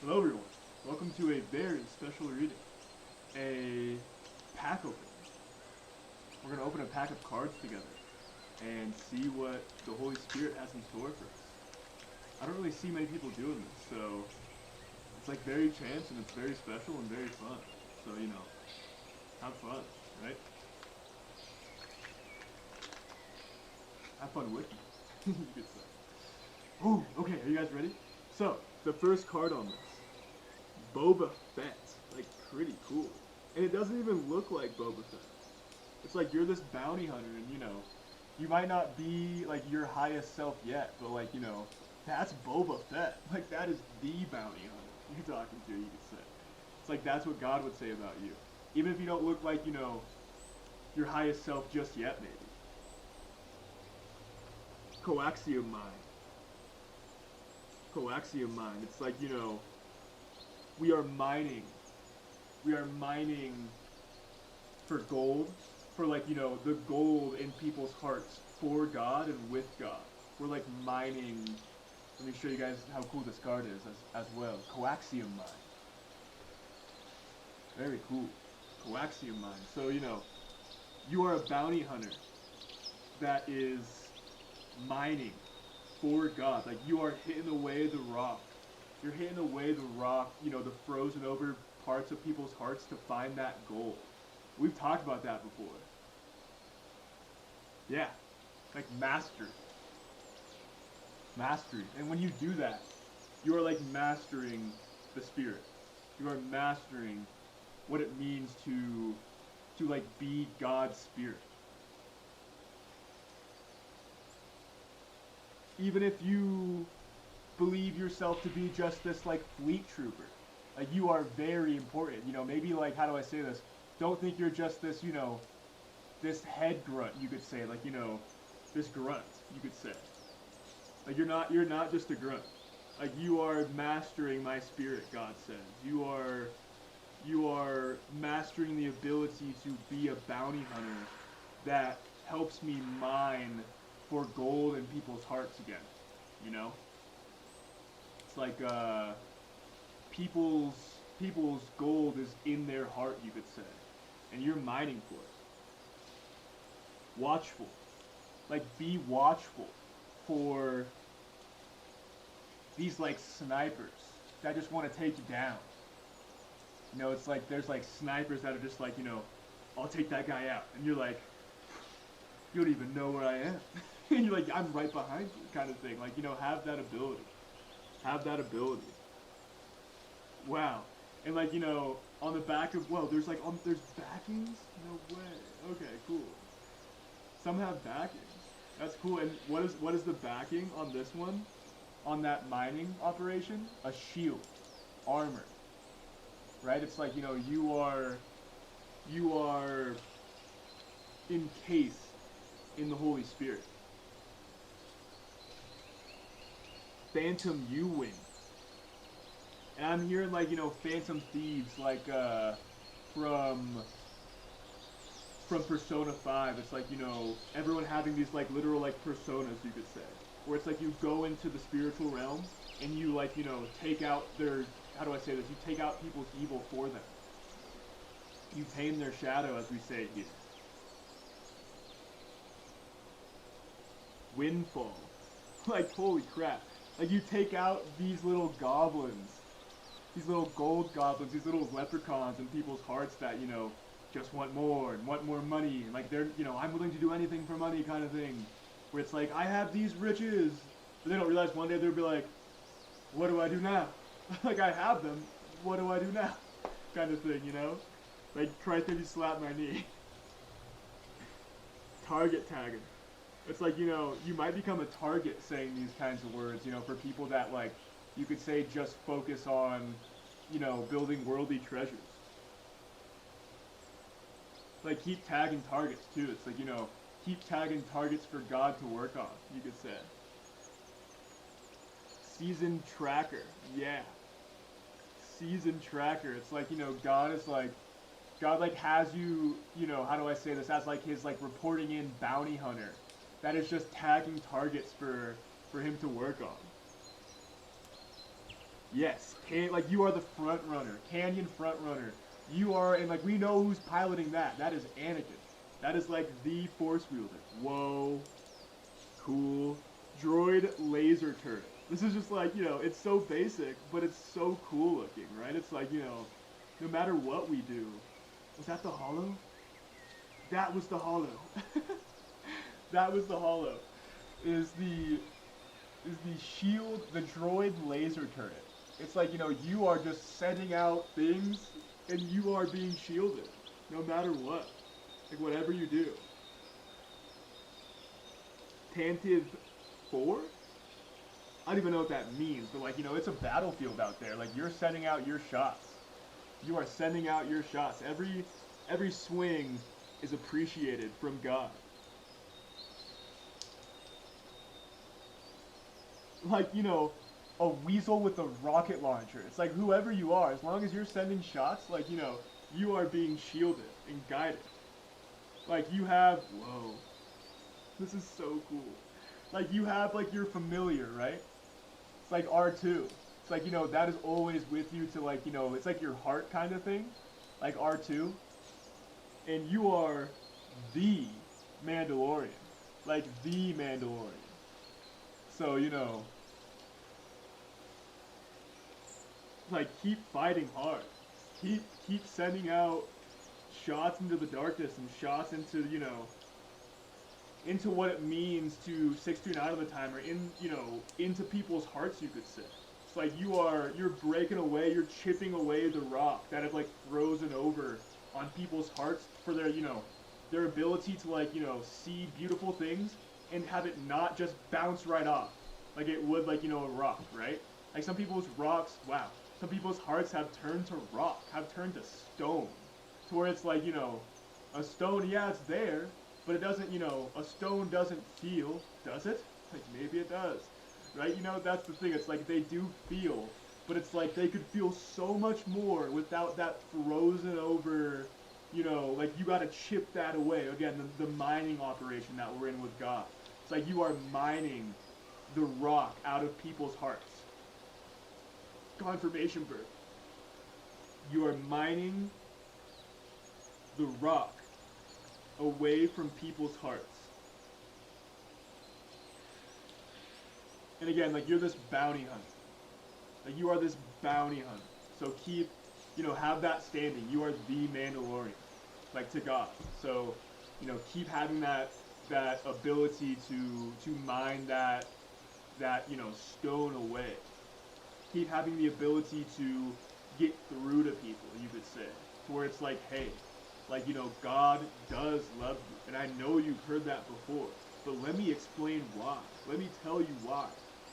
Hello everyone, welcome to a very special reading, a pack opening. We're going to open a pack of cards together and see what the Holy Spirit has in store for us. I don't really see many people doing this, so it's like very chance and it's very special and very fun. So, have fun, right? Have fun with me, you could say. Ooh, okay, are you guys ready? So, the first card on this, Boba Fett. Like, pretty cool. And it doesn't even look like Boba Fett. It's like you're this bounty hunter, and you might not be like your highest self yet, but that's Boba Fett. Like, that is the bounty hunter you're talking to, you could say. It's like that's what God would say about you. Even if you don't look like, your highest self just yet, maybe. Coaxium Mind. Coaxium Mind. It's like, we are mining. We are mining for gold, for the gold in people's hearts for God and with God. We're like mining. Let me show you guys how cool this card is as well. Coaxium Mine. Very cool. Coaxium Mine. So, you are a bounty hunter that is mining for God. Like, you are hitting away the rock. You're hitting away the rock, the frozen over parts of people's hearts to find that gold. We've talked about that before. Yeah, like mastery. Mastery. And when you do that, you are like mastering the spirit. You are mastering what it means to like be God's spirit. Even if you believe yourself to be just this like fleet trooper, like you are very important. Maybe like, how do I say this? Don't think you're just this, this head grunt, you could say, like, this grunt, you could say. Like, you're not just a grunt. Like, you are mastering my spirit, God says. You are mastering the ability to be a bounty hunter that helps me mine for gold in people's hearts again. You know? It's like people's gold is in their heart, you could say. And you're mining for it. Watchful. Like, be watchful for these like snipers that just want to take you down. It's like there's like snipers that are just like, I'll take that guy out, and you're like, you don't even know where I am. And you're like, I'm right behind you, kind of thing. Like, have that ability. Have that ability. Wow. And like, on the back of, well, there's backings? No way. Okay, cool. Some have backings. That's cool. And what is the backing on this one? On that mining operation? A shield. Armor. Right? It's like, you are encased in the Holy Spirit. Phantom U-Wing. And I'm hearing like, Phantom Thieves, like from Persona 5. It's like, everyone having these like literal like personas, you could say. Where it's like you go into the spiritual realm and you like, take out their, how do I say this? You take out people's evil for them. You tame their shadow, as we say here. Windfall. Like, holy crap. Like, you take out these little goblins, these little gold goblins, these little leprechauns in people's hearts that, just want more and want more money. And, like, they're, I'm willing to do anything for money kind of thing. Where it's like, I have these riches. But they don't realize one day they'll be like, what do I do now? Like, I have them. What do I do now? Kind of thing, Like, Christ maybe slap my knee. Target tagging. It's like, you might become a target saying these kinds of words, for people that, like, you could say just focus on, building worldly treasures. Like, keep tagging targets, too. It's like, keep tagging targets for God to work on, you could say. Season tracker. Yeah. Season tracker. It's like, God, like, has you, how do I say this, as, like, his, like, reporting in bounty hunter. That is just tagging targets for him to work on. Yes, like you are the front runner, Canyon front runner. You are, and like we know who's piloting that. That is Anakin. That is like the Force wielder. Whoa, cool. Droid laser turret. This is just like, it's so basic, but it's so cool looking, right? It's like, no matter what we do. Was that the hollow? That was the hollow. That was the hollow. Is the shield, the droid laser turret. It's like, you are just sending out things and you are being shielded. No matter what. Like whatever you do. Tantive 4? I don't even know what that means, but like, it's a battlefield out there. Like you're sending out your shots. You are sending out your shots. Every swing is appreciated from God. Like, a weasel with a rocket launcher. It's like whoever you are, as long as you're sending shots, like, you are being shielded and guided. Like you have, whoa, this is so cool. Like you have like your familiar, right? It's like R2. It's like, that is always with you to like, it's like your heart kind of thing. Like R2. And you are the Mandalorian. Like the Mandalorian. So, like keep fighting hard. Keep sending out shots into the darkness and shots into, into what it means to 629 of the time, or into people's hearts, you could say. It's like you're breaking away, you're chipping away the rock that have like frozen over on people's hearts for their, their ability to like, see beautiful things and have it not just bounce right off like it would like, a rock, right? Like some people's rocks, wow. Some people's hearts have turned to rock, have turned to stone. To where it's like, a stone, yeah, it's there, but it doesn't, a stone doesn't feel, does it? Like maybe it does, right? That's the thing. It's like they do feel, but it's like they could feel so much more without that frozen over, like you got to chip that away. Again, the mining operation that we're in with God. It's like you are mining the rock out of people's hearts. Confirmation bird. You are mining the rock away from people's hearts. And again, like you're this bounty hunter. Like you are this bounty hunter. So keep, have that standing. You are the Mandalorian, like to God. So, keep having that ability to mine that stone away. Keep having the ability to get through to people, you could say, to where it's like, hey, like, God does love you, and I know you've heard that before, but let me explain why. Let me tell you why.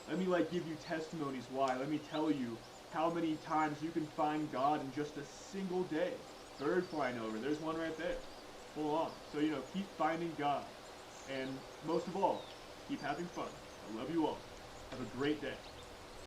Let me, like, give you testimonies why. Let me tell you how many times you can find God in just a single day. Bird flying over. There's one right there. Full on. So, keep finding God. And most of all, keep having fun. I love you all. Have a great day.